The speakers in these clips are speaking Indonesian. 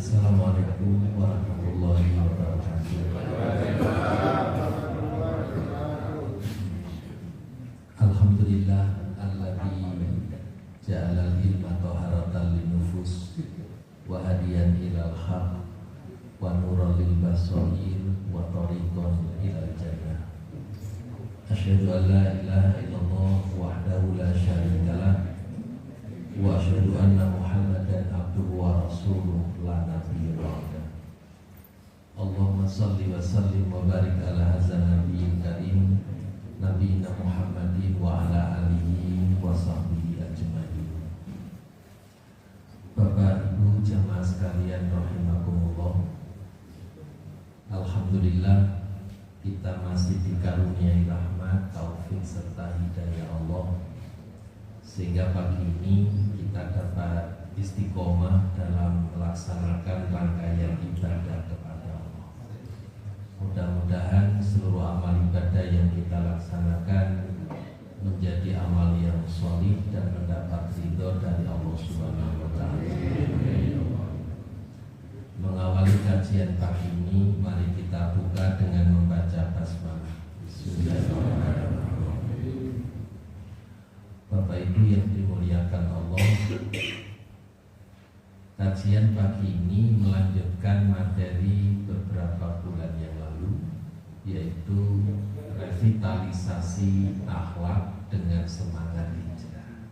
Assalamualaikum warahmatullahi wabarakatuh. Alhamdulillah alladzi ja'alal ilma taharatan linnufus wa hadiyan ilal haq wa nuran lil basair wa tariqan ilal jannah. Asyhadu an la ilaha illallah wahdahu la syarika lah wa asyhadu anna Muhammadan abduhu wa rasuluh la nabiyya ba'da. Allahumma shalli wa sallim wa barik ala hadzal nabiyil karim nabiyina Muhammadin wa ala alihi wa sahbihi ajmain. Bapak Ibu jamaah sekalian rahimakumullah. Alhamdulillah kita masih dikaruniai rahmat, taufik serta hidayah Allah sehingga pagi ini kita dapat istiqomah dalam melaksanakan rangkaian ibadah kepada Allah. Mudah-mudahan seluruh amal ibadah yang kita laksanakan menjadi amal yang sholih dan mendapat ridho dari Allah Subhanahu wa Ta'ala. Mengawali kajian pagi ini, mari kita buka dengan membaca basmalah. Bismillahirrahmanirrahim. Bapak Ibu yang dimuliakan Allah, kajian pagi ini melanjutkan materi beberapa bulan yang lalu, yaitu revitalisasi akhlak dengan semangat hijrah.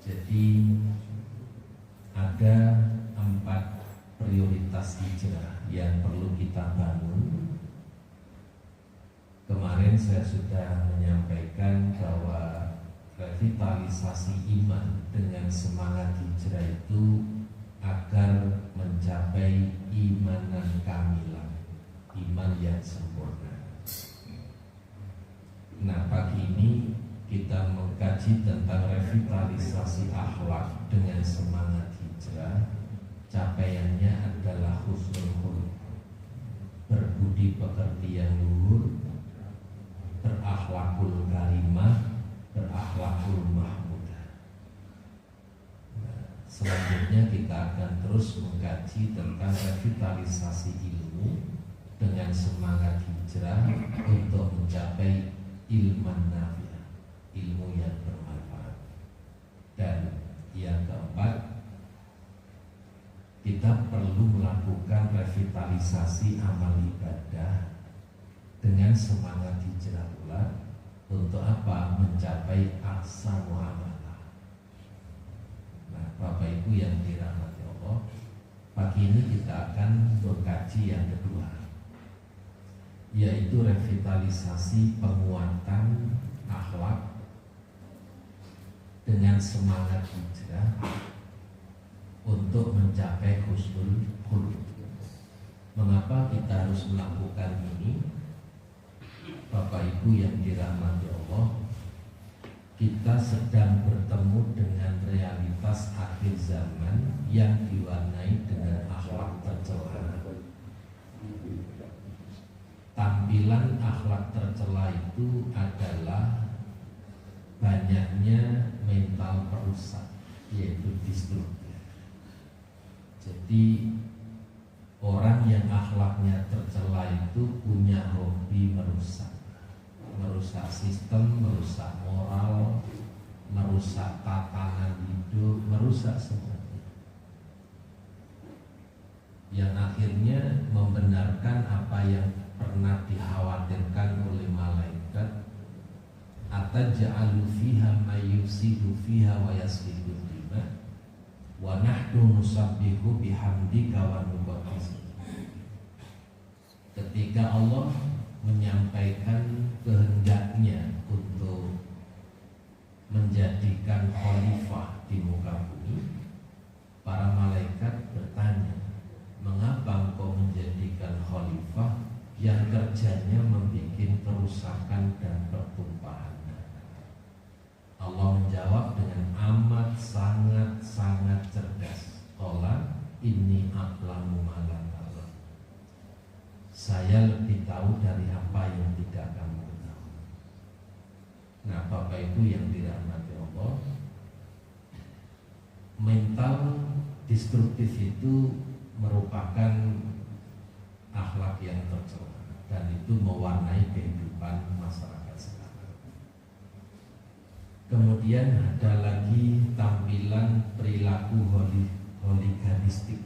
Jadi ada 4 prioritas hijrah yang perlu kita bangun. Kemarin saya sudah menyampaikan bahwa revitalisasi iman dengan semangat hijrah itu agar mencapai imanan kamilah, iman yang sempurna. Nah, pagi ini kita mengkaji tentang revitalisasi akhlak dengan semangat hijrah. Capaiannya adalah husnul khuluq, berbudi pekerti yang luhur, berakhlakul karimah, berakhlakul mahmudah. Selanjutnya kita akan terus mengkaji tentang revitalisasi ilmu dengan semangat hijrah untuk mencapai ilman nafi'ah, ilmu yang bermanfaat. Dan yang keempat, kita perlu melakukan revitalisasi amal ibadah dengan semangat hijrah pula. Untuk apa? Mencapai ahsanul amalah. Nah, Bapak Ibu yang dirahmati Allah, pagi ini kita akan mengkaji yang kedua, yaitu revitalisasi penguatan akhlak dengan semangat hijrah untuk mencapai husnul khuluq. Mengapa kita harus melakukan ini? Bapak Ibu yang dirahmati Allah, kita sedang bertemu dengan realitas akhir zaman yang diwarnai dengan akhlak tercela. Tampilan akhlak tercela itu adalah banyaknya mental perusak, yaitu destruktif. Jadi orang yang akhlaknya tercela itu punya hobi merusak sistem, merusak moral, merusak tatanan hidup, merusak semuanya, yang akhirnya membenarkan apa yang pernah dikhawatirkan oleh malaikat, ataj'alu fiha may yufsidu fiha wa yasfiku dima wa nahnu nusabbihu bihamdika wa nuqaddis. Ketika Allah menyampaikan kehendaknya untuk menjadikan khalifah di muka bumi, para malaikat bertanya, mengapa engkau menjadikan khalifah yang kerjanya membuat kerusakan dan pertumpahan? Allah menjawab dengan amat sangat cerdas. Qala inni a'lamu ma la ta'lamun. Saya lebih tahu dari apa yang tidak kamu tahu. Nah, Bapak Ibu yang dirahmati Allah, mental destruktif itu merupakan akhlak yang tercela dan itu mewarnai kehidupan masyarakat sekarang. Kemudian ada lagi tampilan perilaku holiganistik,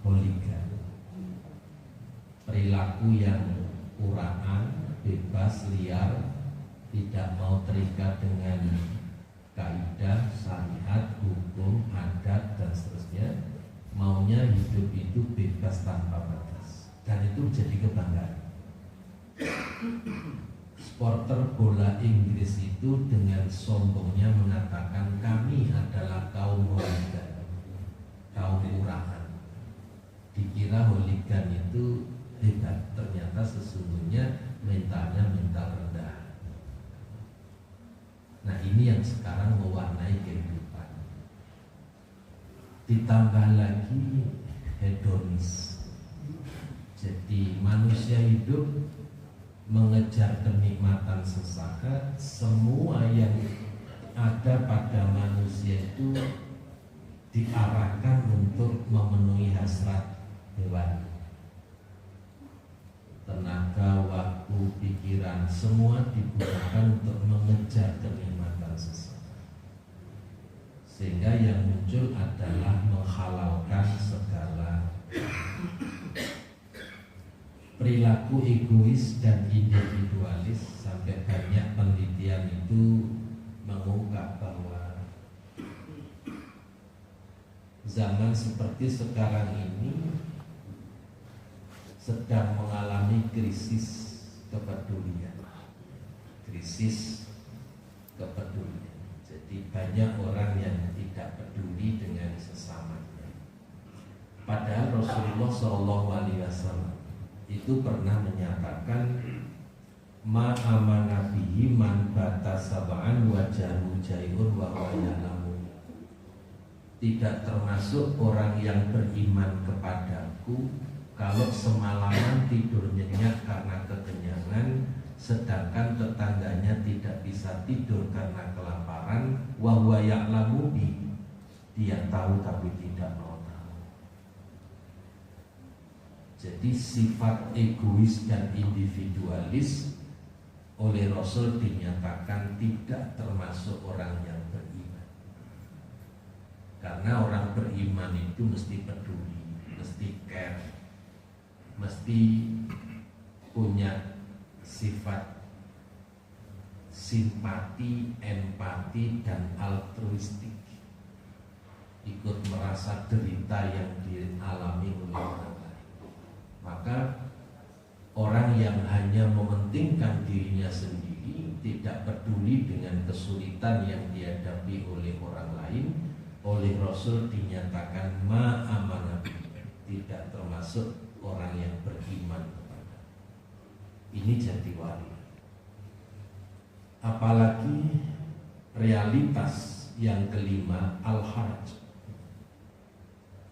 holigan, perilaku yang uraan, bebas, liar, tidak mau terikat dengan kaidah, syariat, hukum, adat dan seterusnya. Maunya hidup itu bebas tanpa batas, dan itu menjadi kebanggaan. Supporter bola Inggris itu dengan sombongnya mengatakan kami adalah kaum holigan, kaum uraan. Dikira holigan itu hebat, ternyata sesungguhnya mentalnya mental rendah. Nah, ini yang sekarang mewarnai kehidupan. Ditambah lagi hedonis. Jadi manusia hidup mengejar kenikmatan sesaat. Semua yang ada pada manusia itu diarahkan untuk memenuhi hasrat hewan. Tenaga, waktu, pikiran, semua digunakan untuk mengejar kenikmatan sesaat. Sehingga yang muncul adalah menghalalkan segala perilaku egois dan individualis. Sampai banyak penelitian itu mengungkap bahwa zaman seperti sekarang ini sedang mengalami krisis kepedulian. Krisis kepedulian. Jadi banyak orang yang tidak peduli dengan sesamanya. Padahal Rasulullah SAW itu pernah menyatakan ma'amana bihi man bata sab'an wajahu jai'un wa ya'lamu. Tidak termasuk orang yang beriman kepadaku kalau semalaman tidur nyenyak karena kekenyangan, sedangkan tetangganya tidak bisa tidur karena kelaparan, wa huwa ya'lamu bi, dia tahu tapi tidak mau tahu. Jadi sifat egois dan individualis oleh Rasul dinyatakan tidak termasuk orang yang beriman. Karena orang beriman itu mesti peduli, mesti care, mesti punya sifat simpati, empati, dan altruistik, ikut merasa derita yang dialami oleh orang lain. Maka orang yang hanya mementingkan dirinya sendiri, tidak peduli dengan kesulitan yang dihadapi oleh orang lain, oleh Rasul dinyatakan ma'amanah, tidak termasuk orang yang beriman kepada. Ini jadi wali. Apalagi realitas yang kelima, al-haraj.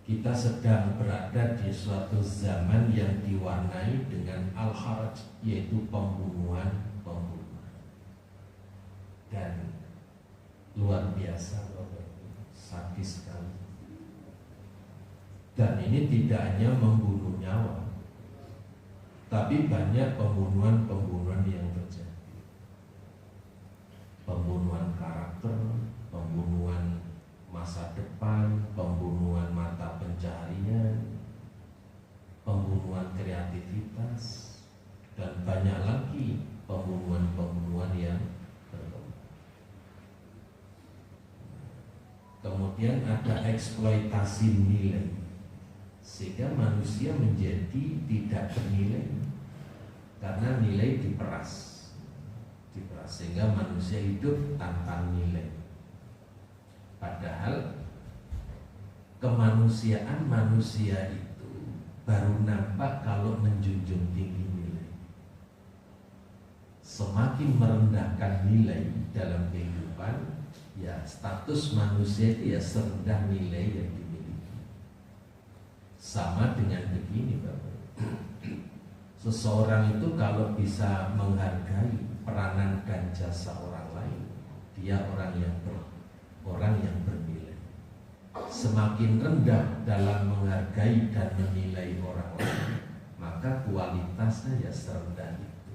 Kita sedang berada di suatu zaman yang diwarnai dengan al-haraj, yaitu pembunuhan. Dan luar biasa, sadis sekali. Dan ini tidak hanya membunuh nyawa, tapi banyak pembunuhan yang terjadi. Pembunuhan karakter, pembunuhan masa depan, pembunuhan mata pencaharian, pembunuhan kreativitas, dan banyak lagi pembunuhan yang berkembang. Kemudian ada eksploitasi nilai, sehingga manusia menjadi tidak bernilai karena nilai diperas, sehingga manusia hidup tanpa nilai. Padahal kemanusiaan manusia itu baru nampak kalau menjunjung tinggi nilai. Semakin merendahkan nilai dalam kehidupan, ya status manusia itu ya serendah nilai yang dimiliki. Sama dengan begini, Bapak. Seseorang itu kalau bisa menghargai peranan dan jasa orang lain, dia orang yang bernilai. semakin rendah dalam menghargai dan menilai orang lain, maka kualitasnya ya serendah itu.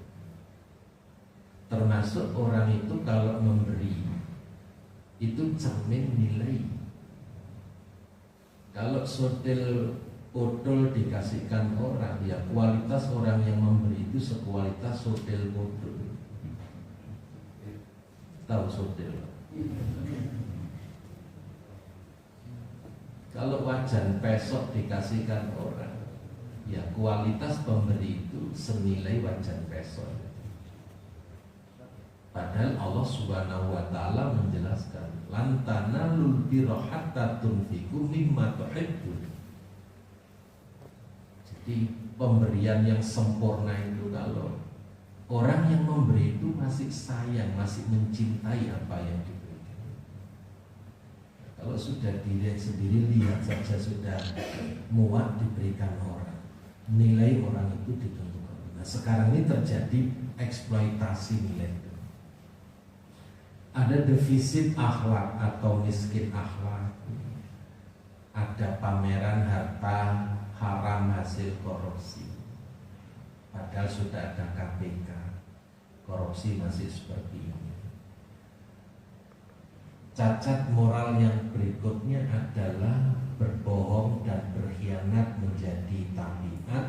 Termasuk orang itu kalau memberi itu cermin nilai. Kalau sotil odol dikasihkan orang, ya kualitas orang yang memberi itu sekualitas sotil odol. Tahu sotil? Kalau wajan pesok dikasihkan orang, ya kualitas pemberi itu senilai wajan pesok. Padahal Allah Subhanahu wa taala menjelaskan, lan tanalul birra hatta tunfiqu mimma tuhibbun. Jadi pemberian yang sempurna itu kalau orang yang memberi itu masih sayang, masih mencintai apa yang diberikan. Kalau sudah dilihat sendiri, lihat saja sudah muat diberikan orang, nilai orang itu ditentukan. Nah sekarang ini terjadi eksploitasi nilai itu. Ada defisit akhlak atau miskin akhlak. Ada pameran harta haram hasil korupsi. Padahal sudah ada KPK, korupsi masih seperti ini. Cacat moral yang berikutnya adalah berbohong dan berkhianat menjadi tabiat,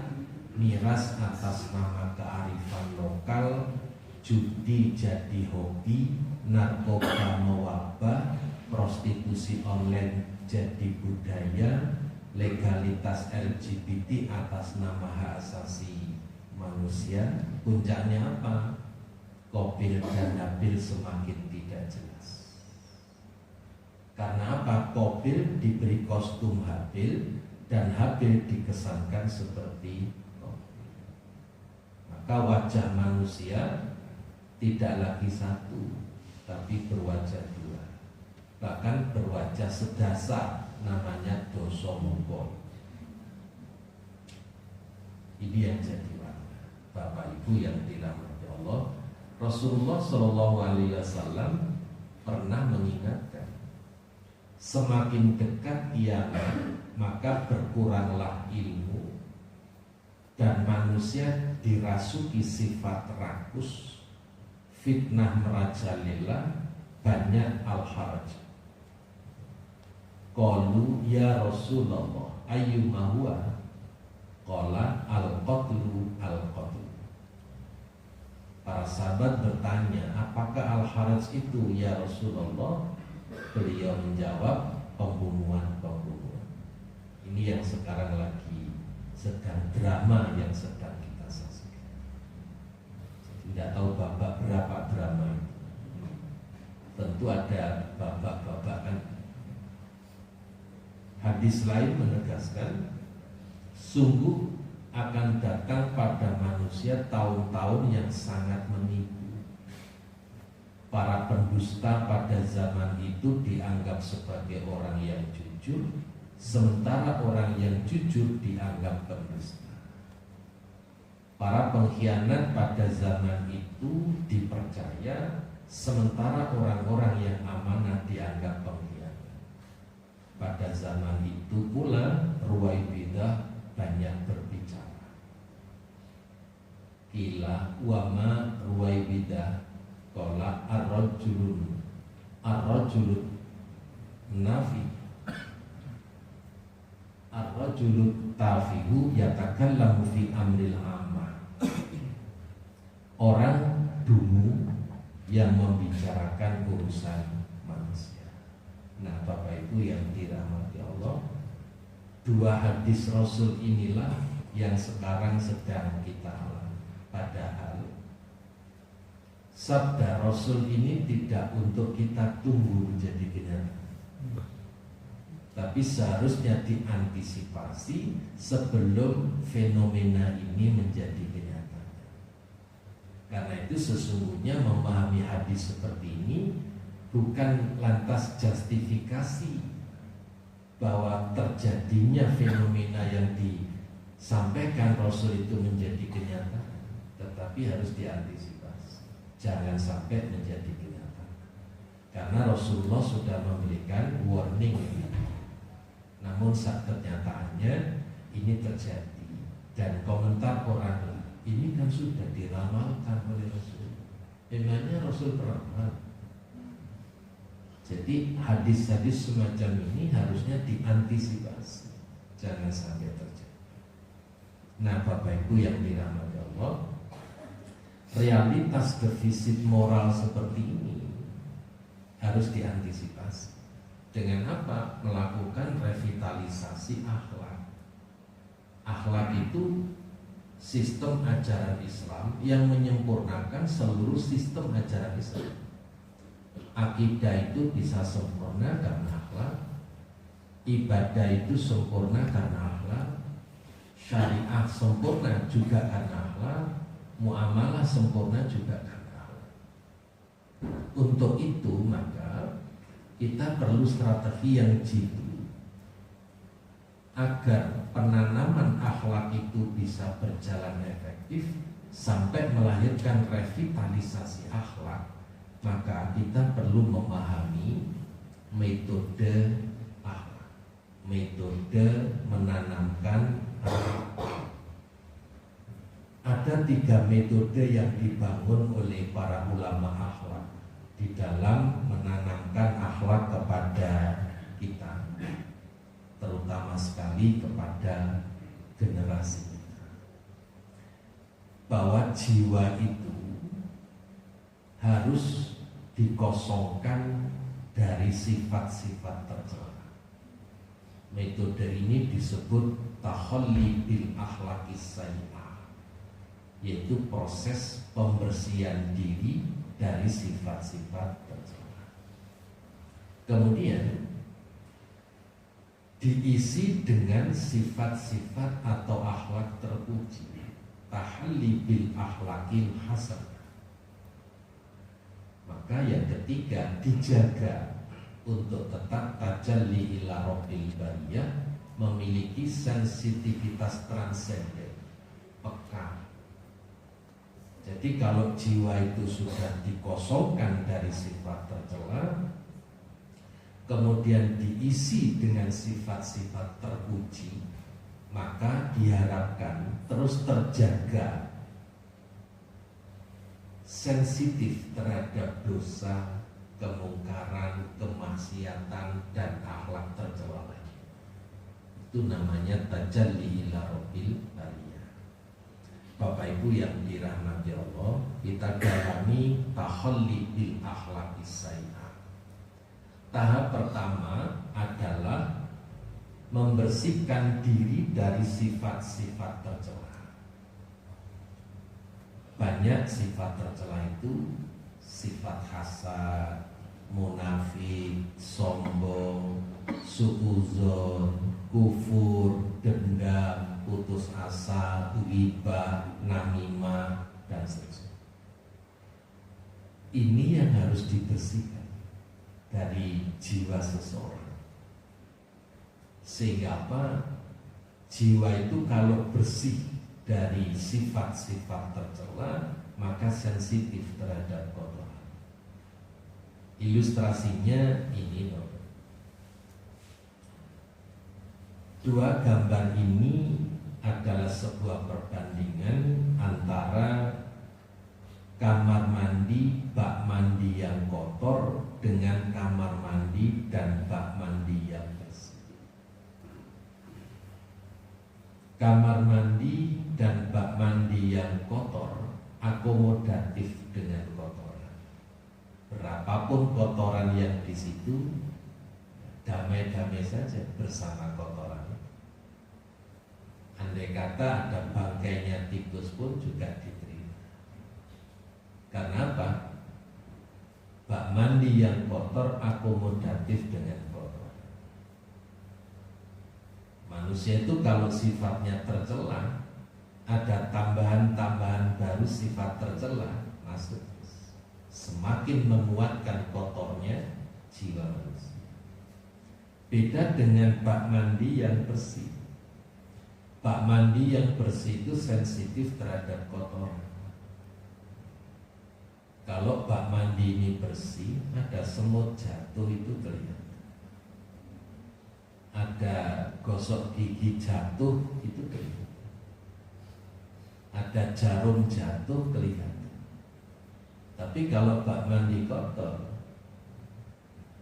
miras atas nama kearifan lokal, judi jadi hobi, narkoba mewabah, prostitusi online jadi budaya, legalitas LGBT atas nama hak asasi manusia. Puncaknya apa? Qabil dan Habil semakin tidak jelas. Karena apa? Qabil diberi kostum Habil dan Habil dikesankan seperti Qabil. Maka wajah manusia tidak lagi satu, tapi berwajah dua, bahkan berwajah sedasar, namanya dosa mongkol. Ini yang jadi warna. Bapak Ibu yang dirahmati Allah, Rasulullah Shallallahu Alaihi Wasallam pernah mengingatkan, semakin dekat kiamat maka berkuranglah ilmu dan manusia dirasuki sifat rakus, fitnah merajalela, banyak al-haraj. Qalu ya Rasulullah ayyuma huwa? Qala al-qatlu al-qatlu. Para sahabat bertanya, apakah al-haraj itu ya Rasulullah? Beliau menjawab, pembunuhan-pembunuhan. Ini yang sekarang lagi sedang drama yang sedang kita saksikan. Tidak tahu babak berapa drama itu. Tentu ada babak-babakan. Hadis lain menegaskan, sungguh akan datang pada manusia tahun-tahun yang sangat menipu. Para pendusta pada zaman itu dianggap sebagai orang yang jujur, sementara orang yang jujur dianggap pendusta. Para pengkhianat pada zaman itu dipercaya, sementara orang-orang yang amanah dianggap pengkhianat. Pada zaman itu pula Ruwaibidah banyak berbicara. Qila wama Ruwaibidah qala ar-rajulun nafi ar-rajulu tafihu yatakallamu fi amril amma. Orang dungu yang membicarakan urusan manusia. Nah Bapak Ibu yang dirahmati Allah, dua hadis Rasul inilah yang sekarang sedang kita alami. Padahal sabda Rasul ini tidak untuk kita tunggu menjadi kenyataan, tapi seharusnya diantisipasi sebelum fenomena ini menjadi kenyataan. Karena itu sesungguhnya memahami hadis seperti ini bukan lantas justifikasi bahwa terjadinya fenomena yang disampaikan Rasul itu menjadi kenyataan, tetapi harus diantisipasi. Jangan sampai menjadi kenyataan. Karena Rasulullah sudah memberikan warning Namun saat kenyataannya ini terjadi, dan komentar orang ini kan sudah diramalkan oleh Rasul. Memangnya Rasul beramal? Jadi hadis-hadis semacam ini harusnya diantisipasi, jangan sampai terjadi. Nah, Bapak Ibu yang dirahmati Allah, realitas defisit moral seperti ini harus diantisipasi. Dengan apa? Melakukan revitalisasi akhlak. Akhlak itu sistem ajaran Islam yang menyempurnakan seluruh sistem ajaran Islam. Akidah itu bisa sempurna karena akhlak, ibadah itu sempurna karena akhlak, syariat sempurna juga karena akhlak, muamalah sempurna juga karena akhlak. Untuk itu maka kita perlu strategi yang jitu agar penanaman akhlak itu bisa berjalan efektif sampai melahirkan revitalisasi akhlak. Maka kita perlu memahami metode akhlak, metode menanamkan akhlak. Ada 3 metode yang dibangun oleh para ulama akhlak di dalam menanamkan akhlak kepada kita, terutama sekali kepada generasi kita. Bahwa jiwa itu harus dikosongkan dari sifat-sifat tercela. Metode ini disebut takhalli bil akhlaqis sayyi'ah, yaitu proses pembersihan diri dari sifat-sifat tercela. Kemudian diisi dengan sifat-sifat atau akhlak terpuji, tahalli bil akhlaqil hasan. Maka yang ketiga, dijaga untuk tetap tajalli ila rabbil bariyah, memiliki sensitivitas transenden, peka. Jadi kalau jiwa itu sudah dikosongkan dari sifat tercela, kemudian diisi dengan sifat-sifat terpuji, maka diharapkan terus terjaga sensitif terhadap dosa, kemungkaran, kemaksiatan, dan akhlak tercela lagi. Itu namanya tajalli ila rabbil bariyah. Bapak Ibu yang dirahmati Allah, kita dalami takhalli bil akhlaqis sayyi'ah. Tahap pertama adalah membersihkan diri dari sifat-sifat tercela. Banyak sifat tercela itu sifat hasad, munafik, sombong, suudzon, kufur, dendam, putus asa, ghibah, namimah, dan seterusnya. Ini yang harus dibersihkan dari jiwa seseorang. Sehingga apa? Jiwa itu kalau bersih dari sifat-sifat tercela, maka sensitif terhadap kotoran. Ilustrasinya ini loh. 2 gambar ini adalah sebuah perbandingan antara kamar mandi, bak mandi yang kotor dengan kamar mandi dan bak mandi yang bersih. Kamar mandi dan bak mandi yang kotor akomodatif dengan kotoran. Berapapun kotoran yang di situ, damai-damai saja bersama kotoran. Andai kata ada bangkainya tikus pun juga diterima. Karena apa? Bak mandi yang kotor akomodatif dengan kotoran. Manusia itu kalau sifatnya tercela, ada tambahan-tambahan baru sifat tercela masuk. Semakin menguatkan kotornya jiwa manusia. Beda dengan bak mandi yang bersih. Bak mandi yang bersih itu sensitif terhadap kotoran. Kalau bak mandi ini bersih, ada semut jatuh itu kelihatan. ada gosok gigi jatuh itu kelihatan, ada jarum jatuh kelihatan. Tapi kalau bak mandi kotor,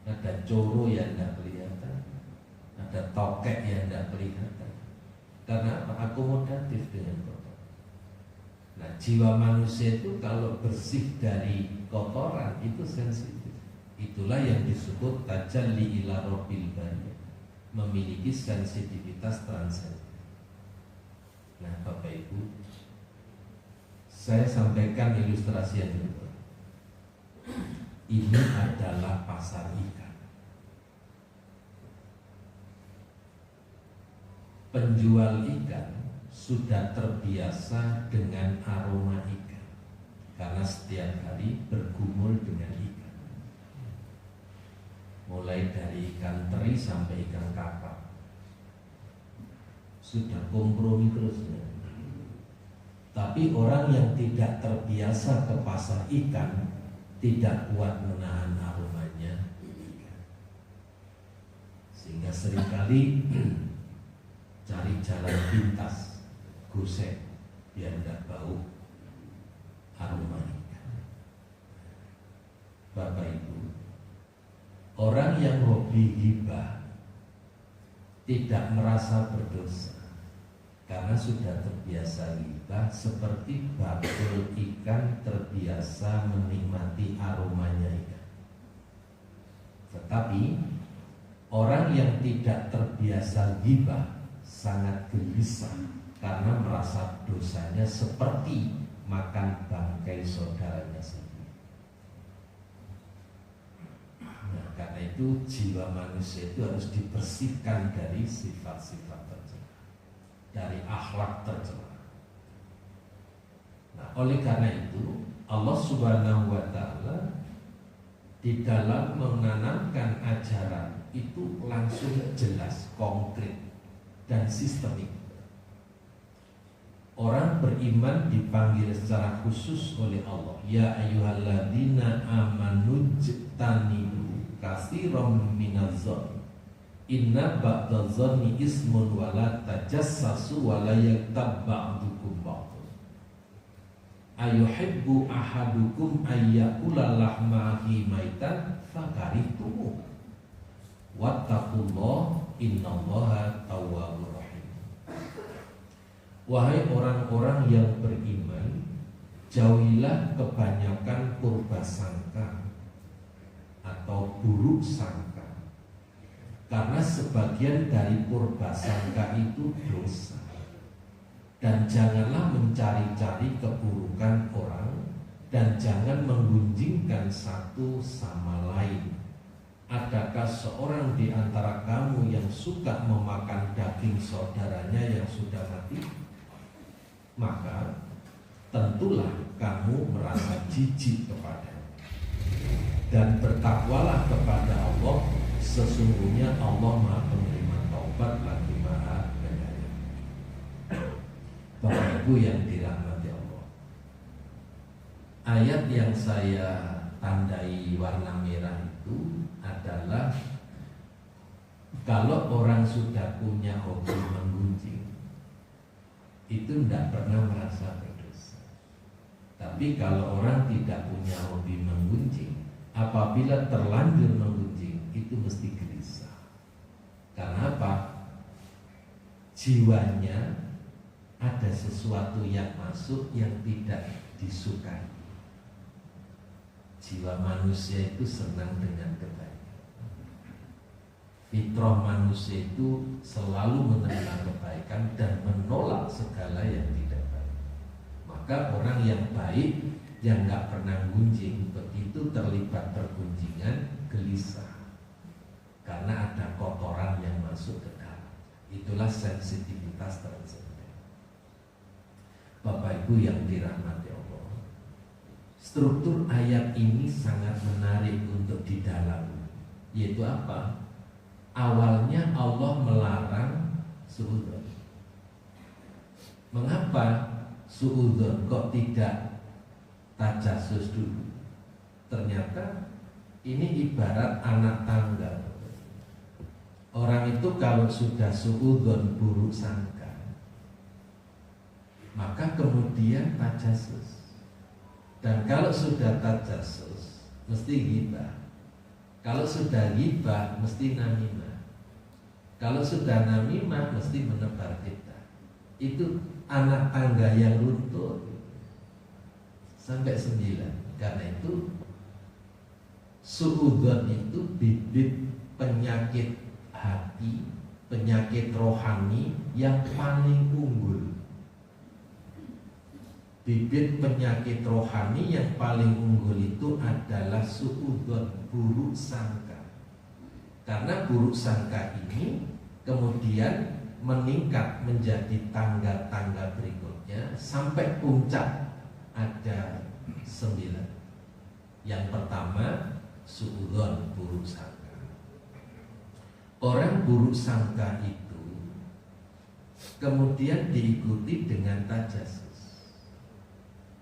ada coro yang tidak kelihatan, ada tokek yang tidak kelihatan. Karena apa? Akomodatif dengan kotor. Nah, jiwa manusia itu kalau bersih dari kotoran itu sensitif. Itulah yang disebut tajalli ila rabbil bariyah, memiliki sensitivitas transenden. Nah, Bapak Ibu, saya sampaikan ilustrasi yang kedua. Ini adalah pasar ikan. Penjual ikan sudah terbiasa dengan aroma ikan karena setiap hari bergumul dengan ikan, mulai dari ikan teri sampai ikan kakap, sudah kompromi terus. Tapi orang yang tidak terbiasa ke pasar ikan tidak kuat menahan aromanya ikan, sehingga seringkali cari jalan pintas, gosek biar tidak bau aroma ikan. Bapak Ibu, orang yang hobi ghibah tidak merasa berdosa karena sudah terbiasa ghibah, seperti bakul ikan terbiasa menikmati aromanya ikan. Tetapi orang yang tidak terbiasa ghibah sangat gelisah karena merasa dosanya seperti makan bangkai saudaranya sendiri. Nah, karena itu jiwa manusia itu harus dibersihkan dari sifat-sifat tercela, dari akhlak tercela. Nah, oleh karena itu Allah Subhanahu wa Ta'ala di dalam menanamkan ajaran itu langsung jelas, konkret, dan sistemik. Orang beriman dipanggil secara khusus oleh Allah, ya ayyuhalladzina amanu jtanibu katsiran minadh-dhanni inna ba'dadh-dhanni ismun wa la tajassasu wa la yaghtab ba'dukum ba'dhan ayuhibbu ahadukum ayyakula lahma akhihi maitan fakarihtumuh wattaqullaha innallaha tawwabur rahim. Wahai orang-orang yang beriman, jauhilah kebanyakan purbasangka atau buruk sangka, karena sebagian dari purbasangka itu dosa. Dan janganlah mencari-cari keburukan orang, dan jangan menggunjingkan satu sama lain. Adakah seorang di antara kamu yang suka memakan daging saudaranya yang sudah mati? Maka tentulah kamu merasa jijik kepadanya. Dan bertakwalah kepada Allah, sesungguhnya Allah Maha penerima taubat lagi Maha penyayang. Bapak Ibu yang dirahmati Allah, ayat yang saya tandai warna merah itu adalah kalau orang sudah punya hobi menggunjing itu tidak pernah merasa berdosa. Tapi kalau orang tidak punya hobi menggunjing, apabila terlanjur menggunjing itu mesti gelisah. Karena apa? Jiwanya ada sesuatu yang masuk yang tidak disukai. Jiwa manusia itu senang dengan kebaikan. Fitrah manusia itu selalu menerima kebaikan dan menolak segala yang tidak baik. Maka orang yang baik yang nggak pernah gunjing, begitu terlibat pergunjingan gelisah karena ada kotoran yang masuk ke dalam. Itulah sensitivitas transenden. Bapak Ibu yang dirahmati Allah, struktur ayat ini sangat menarik untuk didalami, yaitu apa? Awalnya Allah melarang suudzon. Mengapa suudzon kok tidak tajasus dulu? Ternyata ini ibarat anak tangga. Orang itu kalau sudah suudzon, buruk sangka, maka kemudian tajasus. Dan kalau sudah tajasus, mesti ghibah. Kalau sudah ghibah, mesti namimah. Kalau sudah namimah, mesti menebar fitnah. Itu anak tangga yang runtuh sampai 9. Karena itu suudzon itu bibit penyakit hati, penyakit rohani yang paling unggul. Bibit penyakit rohani yang paling unggul itu adalah suudzon, buruk sangka. Karena buruk sangka ini kemudian meningkat menjadi tangga-tangga berikutnya sampai puncak ada 9. Yang pertama suudzon, buruk sangka. Orang buruk sangka itu kemudian diikuti dengan tajasus,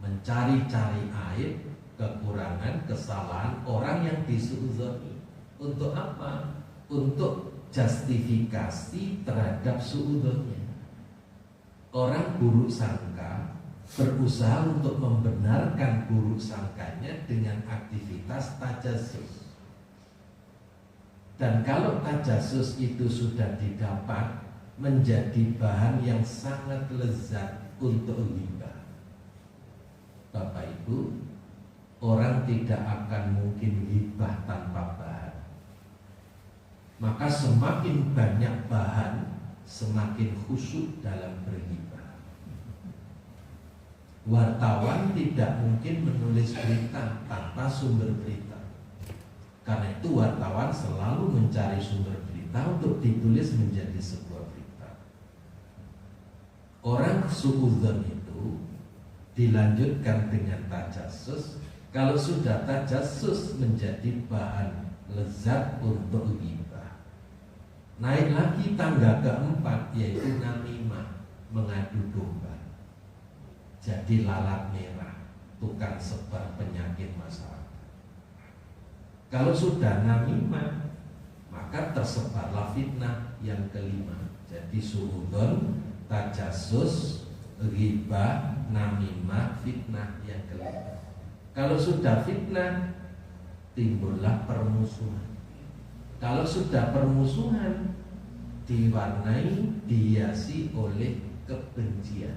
mencari-cari aib, kekurangan, kesalahan orang yang disuudzoni. Untuk apa? Untuk justifikasi terhadap suudzonnya. Orang buruk sangka berusaha untuk membenarkan buruk sangkanya dengan aktivitas tajasus. Dan kalau tajasus itu sudah didapat, menjadi bahan yang sangat lezat untuk ghibah. Bapak Ibu, orang tidak akan mungkin ghibah tanpa bahan. Maka semakin banyak bahan, semakin khusyuk dalam berghibah. Wartawan tidak mungkin menulis berita tanpa sumber berita. Karena itu wartawan selalu mencari sumber berita untuk ditulis menjadi sebuah berita. Orang suudzon itu dilanjutkan dengan tajasus. Kalau sudah tajasus menjadi bahan lezat untuk ghibah. Naik lagi tangga keempat, yaitu namimah, mengadu domba. Jadi lalat merah, tukang sebar penyakit masyarakat. Kalau sudah namimah, maka tersebarlah fitnah yang kelima. Jadi suudzon, tajasus, ghibah, namimah, fitnah yang kelima. Kalau sudah fitnah, timbullah permusuhan. Kalau sudah permusuhan, diwarnai, dihiasi oleh kebencian.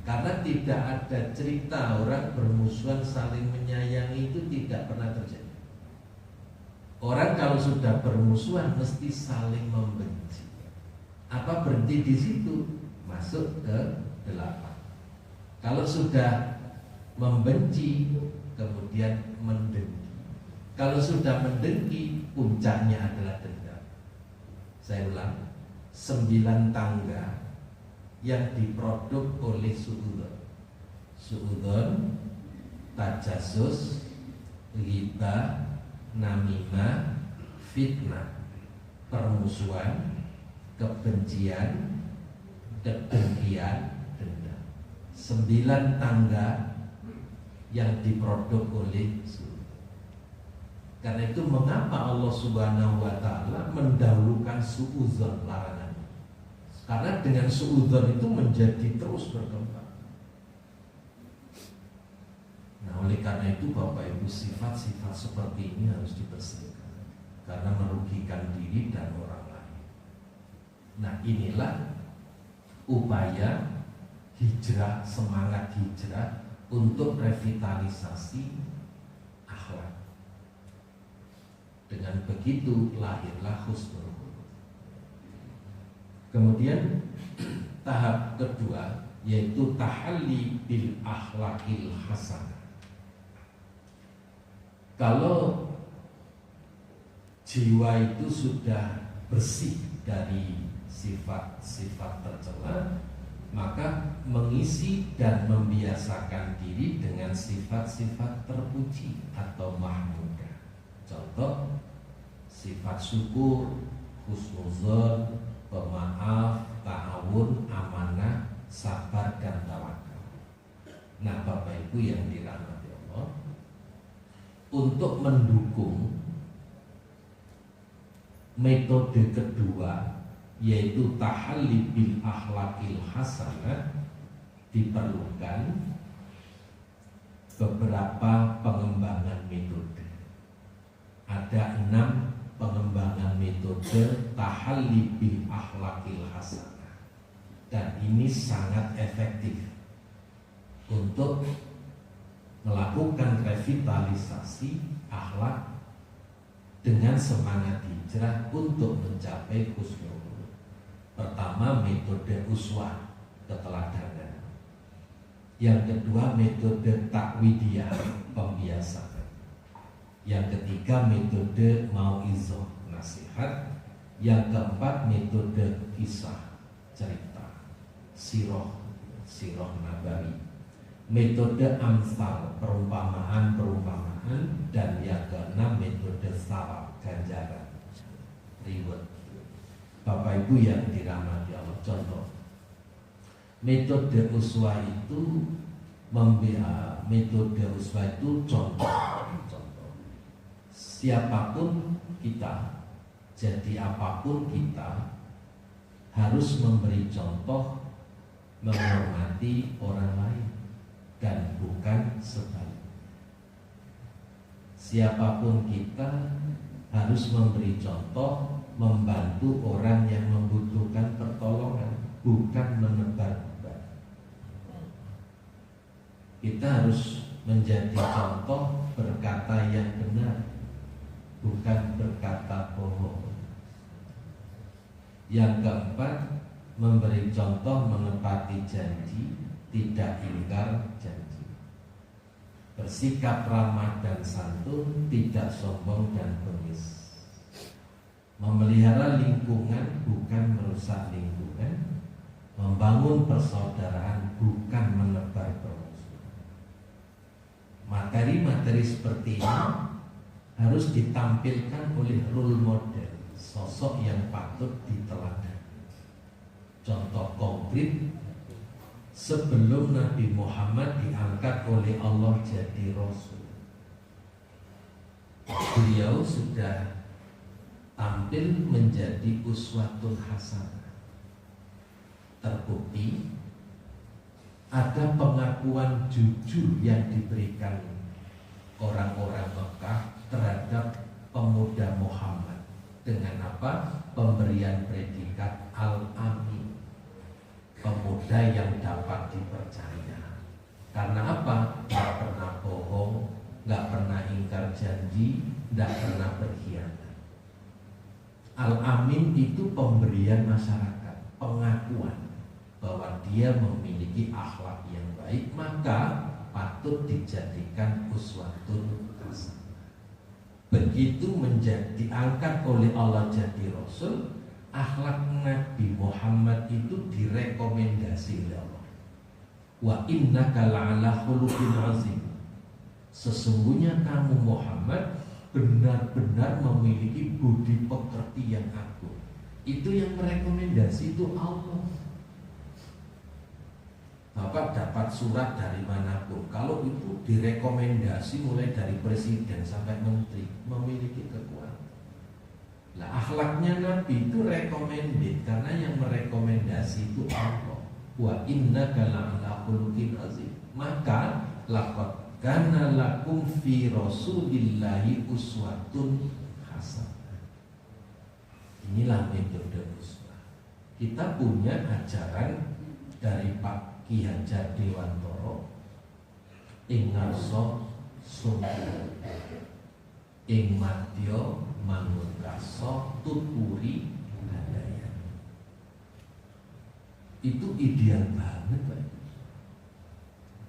Karena tidak ada cerita orang bermusuhan saling menyayangi, itu tidak pernah terjadi. Orang kalau sudah bermusuhan mesti saling membenci. Apa berhenti di situ? Masuk ke 8. Kalau sudah membenci, kemudian mendengki. Kalau sudah mendengki, puncaknya adalah dendam. Saya ulang, 9 tangga yang diproduk oleh suudzon. Suudzon, tajasus, ghibah, namimah, fitnah, permusuhan, kebencian, kedengkian, dendam. 9 tangga yang diproduk oleh suudzon. Karena itu mengapa Allah Subhanahu wa ta'ala mendahulukan suudzon, larangan. Karena dengan suudzon itu menjadi terus berkembang. Nah, oleh karena itu Bapak Ibu, sifat-sifat seperti ini harus dibersihkan karena merugikan diri dan orang lain. Nah, inilah upaya hijrah, semangat hijrah untuk revitalisasi akhlak. Dengan begitu lahirlah husnul khuluq. Kemudian tahap kedua yaitu tahalli bil akhlaqil hasanah. Kalau jiwa itu sudah bersih dari sifat-sifat tercela, maka mengisi dan membiasakan diri dengan sifat-sifat terpuji atau mahmudah. Contoh, sifat syukur, husnuzon, pemaaf, ta'awun, amanah, sabar, dan tawakal. Nah, Bapak Ibu yang dirahmati Allah, untuk mendukung Metode kedua yaitu tahalli bil akhlaqil hasanah, diperlukan beberapa pengembangan metode. Ada 6 pengembangan metode tahalli bil akhlaqil hasanah, dan ini sangat efektif untuk melakukan revitalisasi akhlak dengan semangat hijrah untuk mencapai husnul khuluq. Pertama, metode uswah, keteladanan. Yang kedua, metode takwidiyah, pembiasaan. Yang ketiga, metode mauizah, nasihat. Yang keempat, metode kisah, cerita, sirah nabawi. Metode amsal, perumpamaan, dan yang keenam metode sawab, ganjaran, reward. Bapak Ibu yang dirahmati Allah, contoh metode uswah itu contoh. Siapapun kita, jadi apapun kita, harus memberi contoh menghormati orang lain dan bukan sebaliknya. Siapapun kita harus memberi contoh membantu orang yang membutuhkan pertolongan, bukan menebar-nebar. Kita harus menjadi contoh berkata yang benar, bukan berkata bohong. Yang keempat, memberi contoh menepati janji, tidak ingkar janji. Bersikap ramah dan santun, tidak sombong dan bengis. Memelihara lingkungan, bukan merusak lingkungan. Membangun persaudaraan, bukan menebar permusuhan. Materi-materi seperti ini harus ditampilkan oleh role model, sosok yang patut diteladani. Contoh konkret, sebelum Nabi Muhammad diangkat oleh Allah jadi Rasul, beliau sudah tampil menjadi uswatun hasanah. Terbukti ada pengakuan jujur yang diberikan orang-orang Mekah terhadap pemuda Muhammad dengan apa? Pemberian predikat Al-Amin, pemuda yang dapat dipercaya. Karena apa? Gak pernah bohong, gak pernah ingkar janji, gak pernah berkhianat. Al-Amin itu pemberian masyarakat, pengakuan bahwa dia memiliki akhlak yang baik, maka patut dijadikan uswatun hasanah. Begitu diangkat oleh Allah jadi Rasul, akhlak Nabi Muhammad itu direkomendasi oleh Allah. Wa innaka la'ala khuluqin azim. Sesungguhnya kamu Muhammad benar-benar memiliki budi pekerti yang agung. Itu yang merekomendasi itu Allah. Bapak dapat surat dari manapun, kalau itu direkomendasi mulai dari presiden sampai menteri, memiliki kekuatan. Nah, akhlaknya Nabi itu recommended karena yang merekomendasi itu Allah. Wa innaka la'ala khuluqin azim. Maka laqad kana lakum fi rasulillahi uswatun hasanah. Inilah metode uswah. Kita punya ajaran dari Pak Ki Hajar Dewantoro, ing ngarsa sumber, ing madya mangun rasa, tuturi handayan. Itu ideal banget, Pak.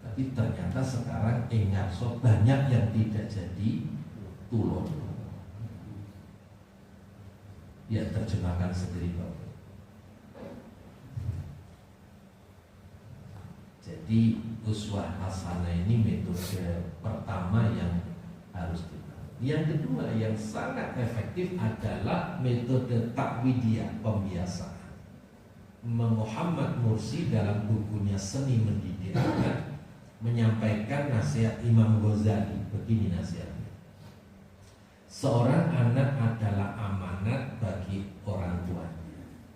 Tapi ternyata sekarang ing ngarsa banyak yang tidak jadi tulung. Ya, terjemahkan sendiri, Pak. Jadi uswah hasanah ini metode pertama yang harus kita. Yang kedua yang sangat efektif adalah metode takwidiyah, pembiasaan. Muhammad Mursi dalam bukunya Seni Mendidik menyampaikan nasihat Imam Ghazali. Begini nasihatnya: Seorang anak adalah amanat bagi orang tua.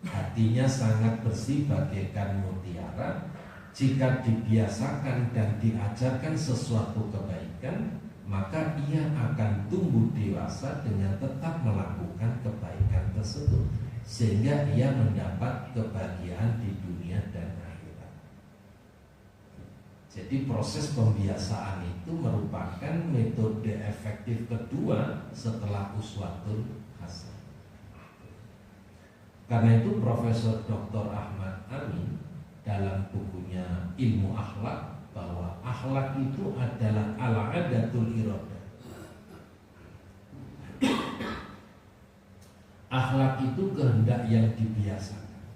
Hatinya sangat bersih bagaikan mutiara. Jika dibiasakan dan diajarkan sesuatu kebaikan, maka ia akan tumbuh dewasa dengan tetap melakukan kebaikan tersebut, sehingga ia mendapat kebahagiaan di dunia dan akhirat. Jadi proses pembiasaan itu merupakan metode efektif kedua setelah uswatul hasanah. Karena itu Profesor Dr. Ahmad Amin dalam bukunya Ilmu Akhlak bahwa akhlak itu adalah al-adatul iradah. Akhlak itu kehendak yang dibiasakan.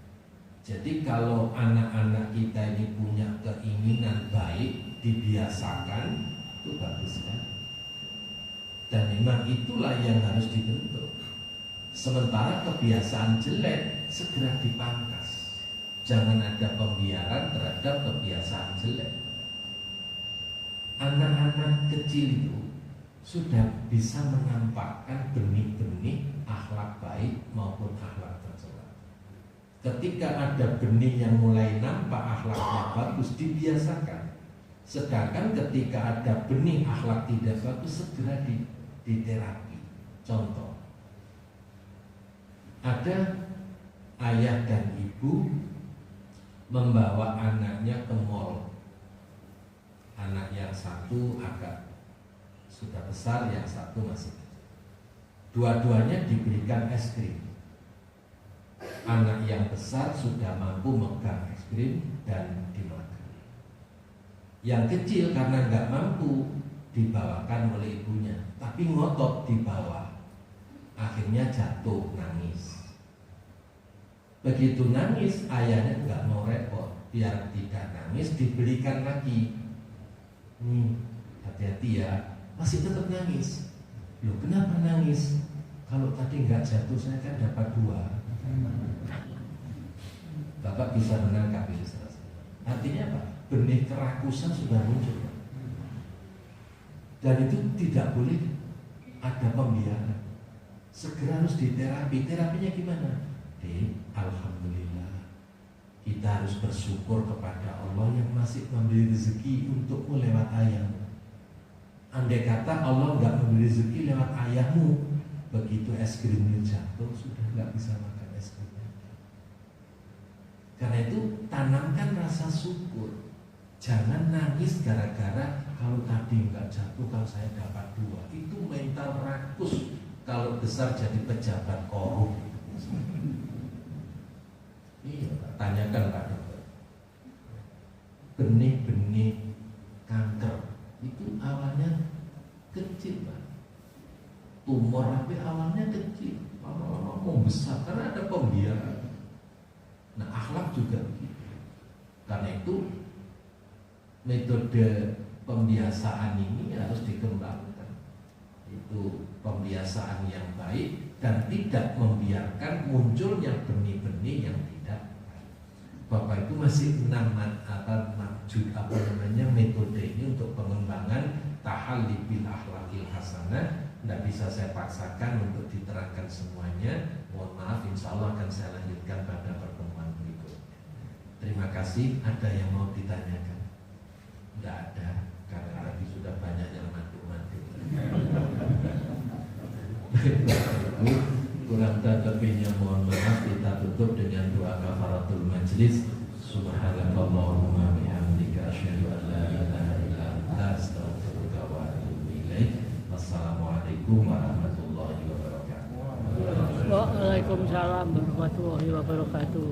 Jadi kalau anak-anak kita ini punya keinginan baik, dibiasakan, itu bagus kan? Dan memang itulah yang harus dibentuk. Sementara kebiasaan jelek segera dipangkas. Jangan ada pembiaran terhadap kebiasaan jelek. Anak-anak kecil itu sudah bisa menampakkan benih-benih akhlak baik maupun akhlak tercela. Ketika ada benih yang mulai nampak akhlaknya bagus, dibiasakan. Sedangkan ketika ada benih akhlak tidak bagus, segera diterapi. Contoh, ada ayah dan ibu membawa anaknya ke mall. Anak yang satu agak sudah besar, yang satu masih kecil. Dua-duanya diberikan es krim. Anak yang besar sudah mampu megang es krim dan dimakan. Yang kecil karena nggak mampu dibawakan oleh ibunya, tapi ngotot di bawah. Akhirnya jatuh, nangis. Begitu nangis, ayahnya nggak mau repot, biar tidak nangis diberikan lagi. Hati-hati ya, masih tetap nangis. Loh, kenapa nangis? Kalau tadi nggak jatuh, saya kan dapat 2. Bapak bisa menangkap ilustrasi. Artinya apa? Benih kerakusan sudah muncul. Dan itu tidak boleh ada pembiaran. Segera harus diterapi. Terapinya gimana? Alhamdulillah, kita harus bersyukur kepada Allah yang masih memberi rezeki untukmu lewat ayahmu. Andai kata Allah nggak memberi rezeki lewat ayahmu, begitu es krimnya jatuh sudah nggak bisa makan es krimnya. Karena itu tanamkan rasa syukur. Jangan nangis gara-gara kalau tadi nggak jatuh, kalau saya dapat 2. Itu mental rakus kalau besar jadi pejabat korup. Iya, tanyakan Pak Dokter. Benih-benih kanker itu awalnya kecil, Pak. Tumor tapi awalnya kecil, lama-lama mau besar karena ada pembiaran. Nah, akhlak juga begitu. Karena itu metode pembiasaan ini harus dikembangkan. Itu pembiasaan yang baik dan tidak membiarkan munculnya benih-benih yang tidak baik. Bapak itu masih metode ini untuk pengembangan tahalli bil akhlaqil hasanah. Tidak bisa saya paksakan untuk diterangkan semuanya. Mohon maaf, insya Allah akan saya lanjutkan pada pertemuan berikutnya. Terima kasih. Ada yang mau ditanyakan? Tidak ada, karena tadi sudah banyak yang mandu-mandu. Kurang dan lebihnya mohon maaf. Kita tutup dengan doa kafaratul majlis. Subhanallahumma bihamdika asyhadu an la ilaha illa anta astaghfiruka wa atubu ilaik. Wassalamualaikum warahmatullahi wabarakatuh. Waalaikumsalam warahmatullahi wabarakatuh.